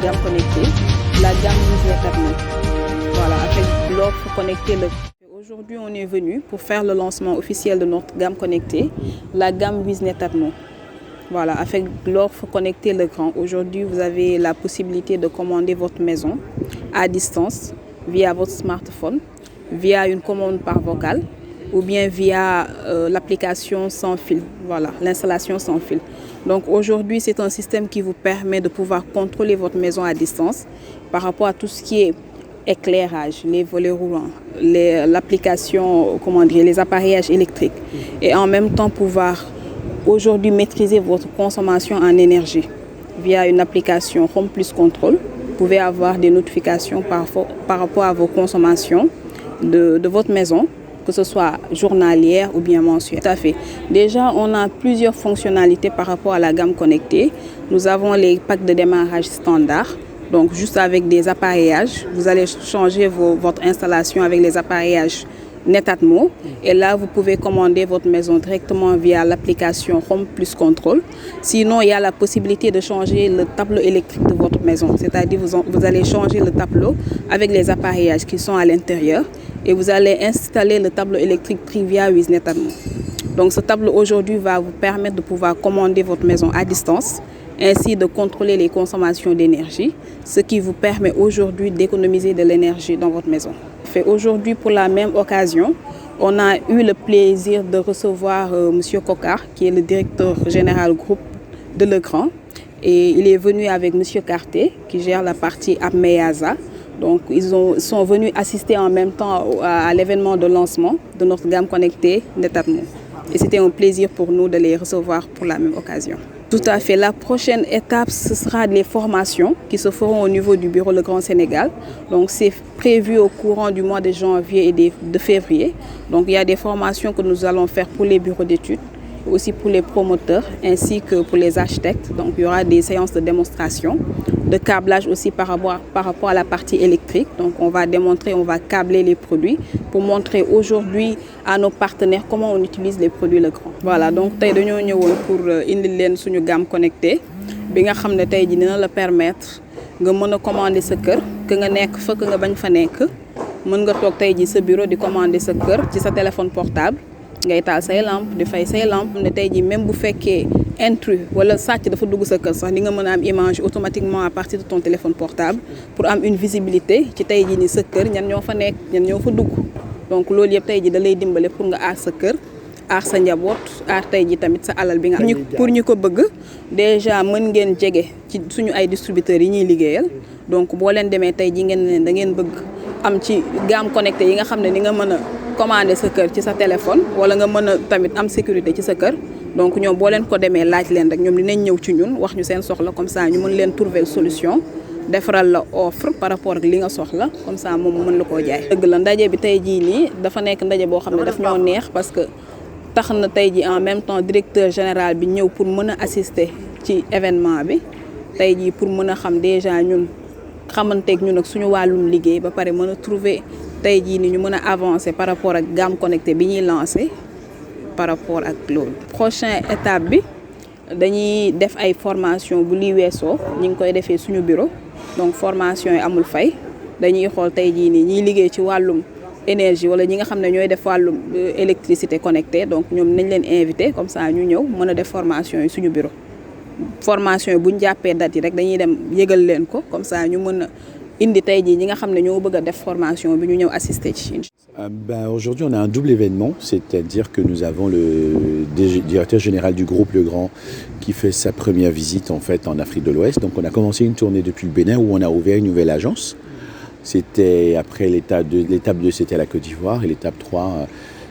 gamme connectée, la gamme Wisnet. Voilà, avec l'offre connectée. Aujourd'hui, on est venu pour faire le lancement officiel de notre gamme connectée, la gamme Wisnet. Voilà, avec l'offre connectée Le Grand. Aujourd'hui, vous avez la possibilité de commander votre maison à distance via votre smartphone, via une commande par vocal ou bien via l'application sans fil, voilà, l'installation sans fil. Donc aujourd'hui, c'est un système qui vous permet de pouvoir contrôler votre maison à distance par rapport à tout ce qui est éclairage, les volets roulants, l'application, les appareillages électriques et en même temps pouvoir aujourd'hui maîtriser votre consommation en énergie via une application Home Plus Control. Vous pouvez avoir des notifications par rapport à vos consommations de votre maison, que ce soit journalière ou bien mensuelle. Tout à fait. Déjà, on a plusieurs fonctionnalités par rapport à la gamme connectée. Nous avons les packs de démarrage standard. Donc, juste avec des appareillages, vous allez changer votre installation avec les appareillages Netatmo. Et là, vous pouvez commander votre maison directement via l'application Home Plus Control. Sinon, il y a la possibilité de changer le tableau électrique de votre maison. C'est-à-dire, vous allez changer le tableau avec les appareillages qui sont à l'intérieur. Et vous allez installer le tableau électrique pris via Wisnet. Donc, ce tableau aujourd'hui va vous permettre de pouvoir commander votre maison à distance, ainsi de contrôler les consommations d'énergie, ce qui vous permet aujourd'hui d'économiser de l'énergie dans votre maison. Aujourd'hui, pour la même occasion, on a eu le plaisir de recevoir M. Kokar, qui est le directeur général groupe de Le Grand. Et il est venu avec M. Carté, qui gère la partie Apmeyaza. Donc, ils sont venus assister en même temps à l'événement de lancement de notre gamme connectée Netatmo. Et c'était un plaisir pour nous de les recevoir pour la même occasion. Tout à fait. La prochaine étape, ce sera les formations qui se feront au niveau du bureau Le Grand Sénégal. Donc, c'est prévu au courant du mois de janvier et de février. Donc, il y a des formations que nous allons faire pour les bureaux d'études, aussi pour les promoteurs, ainsi que pour les architectes. Donc, il y aura des séances de démonstration, de câblage aussi par rapport à la partie électrique. Donc, on va démontrer, on va câbler les produits pour montrer aujourd'hui à nos partenaires comment on utilise les produits Le Grand. Voilà, donc tey dañoo ñëwoon pour indil leen suñu gamme connectée bi nga xam ne tey ji dina la permettre nga mën a commander sa kër que nga nekk fa que nga bañ fa nekk mën nga toog tey ji sa bureau di commander sa kër ci sa téléphone portable ngay taal say lampe di fay say lampe ne tey ji même bu fekkee intrus wala sàcc dafa dugg sa kër sax di nga mën a am image automatiquement à partir de ton téléphone portable pour am une visibilité ci tey ji ni sa kër ñan ñoo fa nekk ñan ñoo fa dugg donc loolu yëpp tey ji da lay dimbale pour nga aar sa kër aar sa njaboot aar tey ji tamit sa alal bi nga pour ñu ko bëgg déjà mën ngeen jege ci suñu ay distributeurs yi ñuy liggéeyal donc boo leen demee tey ji ngeen ne da ngeen bëgg am ci gamme connectée yi nga xam ne ni nga mën a commander sa kër ci sa téléphone wala nga mën a tamit am sécurité ci sa kër donc ñoom boo leen ko demee laaj leen rek ñoom dinañ ñëw ci ñun wax ñu seen soxla comme ça ñu mën leen trouver solution defaral la offre par rapport ak li nga soxla comme ça moom mën la koo jaay. dëgg la ndaje bi tey jii nii dafa nekk ndaje boo xam ne daf ñoo neex parce que tax na tey jii en même temps directeur général bi ñëw pour mën a assister ci événement bi tey jii pour mën a xam déjà ñun xamanteeg ñun ak suñu wàllum liggéey ba pare mën a trouver tey jii ni ñu mën a avancer par rapport ak gamme connectée bi ñuy lancer par rapport ak loolu. prochaine étape bi dañuy def ay formation bu lii weesoo ñu ngi koy defee suñu bureau donc formation yi amul fay dañuy xool tey jii nii ñiy liggéey ci wàllum énergie wala ñi nga xam ne ñooy def wàllum électricité connectée donc ñoom nañ leen invité comme ça ñu ñëw mën a def formation yi suñu bureau formation yi bu ñu jàppee date yi rek dañuy dem yëgal leen ko comme ça ñu mën a indi tey jii ñi nga xam ne ñoo bëgg a def formation bi ñu ñëw assister ci. Aujourd'hui, on a un double événement, c'est-à-dire que nous avons le directeur général du groupe Le Grand qui fait sa première visite en fait en Afrique de l'Ouest. Donc, on a commencé une tournée depuis le Bénin où on a ouvert une nouvelle agence. C'était après l'étape 2, c'était la Côte d'Ivoire et l'étape 3,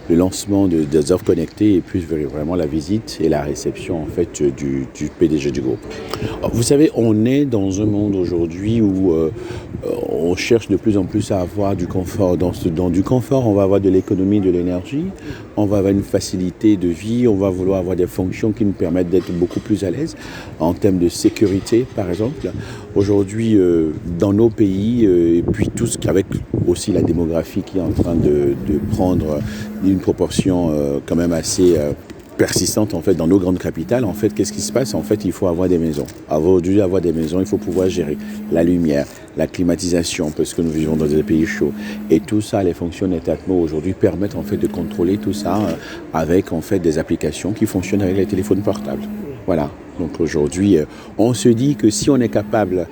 le lancement des offres connectées et puis vraiment la visite et la réception en fait du PDG du groupe. Alors, vous savez, on est dans un monde aujourd'hui où on cherche de plus en plus à avoir du confort. Dans du confort, on va avoir de l'économie, de l'énergie, on va avoir une facilité de vie, on va vouloir avoir des fonctions qui nous permettent d'être beaucoup plus à l'aise en termes de sécurité, par exemple. Aujourd'hui, dans nos pays, et puis tout ce qu'avec aussi la démographie qui est en train de prendre une proportion quand même assez persistante en fait dans nos grandes capitales. En fait, qu'est-ce qui se passe? En fait, il faut avoir des maisons. Aujourd'hui, avoir des maisons, il faut pouvoir gérer la lumière, la climatisation, parce que nous vivons dans des pays chauds. Et tout ça, les fonctions Netatmo aujourd'hui permettent en fait de contrôler tout ça avec en fait des applications qui fonctionnent avec les téléphones portables. Voilà. Donc aujourd'hui, on se dit que si on est capable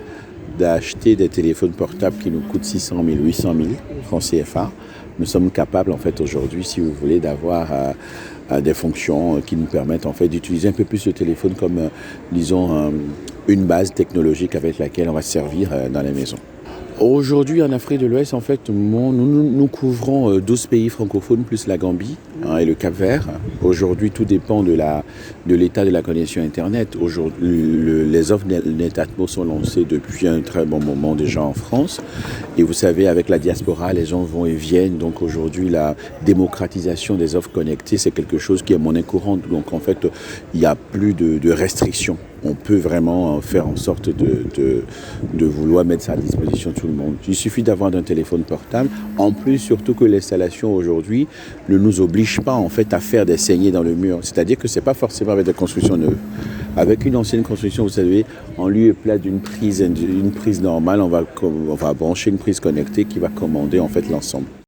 d'acheter des téléphones portables qui nous coûtent 600 000, 800 000 francs CFA, nous sommes capables en fait aujourd'hui, si vous voulez, d'avoir des fonctions qui nous permettent en fait d'utiliser un peu plus le téléphone comme, disons, une base technologique avec laquelle on va se servir dans les maisons. Aujourd'hui, en Afrique de l'Ouest, en fait, nous couvrons 12 pays francophones plus la Gambie et le Cap-Vert. Aujourd'hui, tout dépend de l'état de la connexion Internet. Aujourd'hui, les offres Netatmo sont lancées depuis un très bon moment déjà en France. Et vous savez, avec la diaspora, les gens vont et viennent. Donc aujourd'hui, la démocratisation des offres connectées, c'est quelque chose qui est monnaie courante. Donc en fait, il n'y a plus de restrictions. On peut vraiment faire en sorte de vouloir mettre ça à disposition de tout le monde. Il suffit d'avoir un téléphone portable. En plus, surtout que l'installation aujourd'hui ne nous oblige pas en fait à faire des saignées dans le mur. C'est-à-dire que ce n'est pas forcément avec des constructions neuves. Avec une ancienne construction, vous savez, en lieu et place d'une prise normale, on va brancher une prise connectée qui va commander en fait l'ensemble.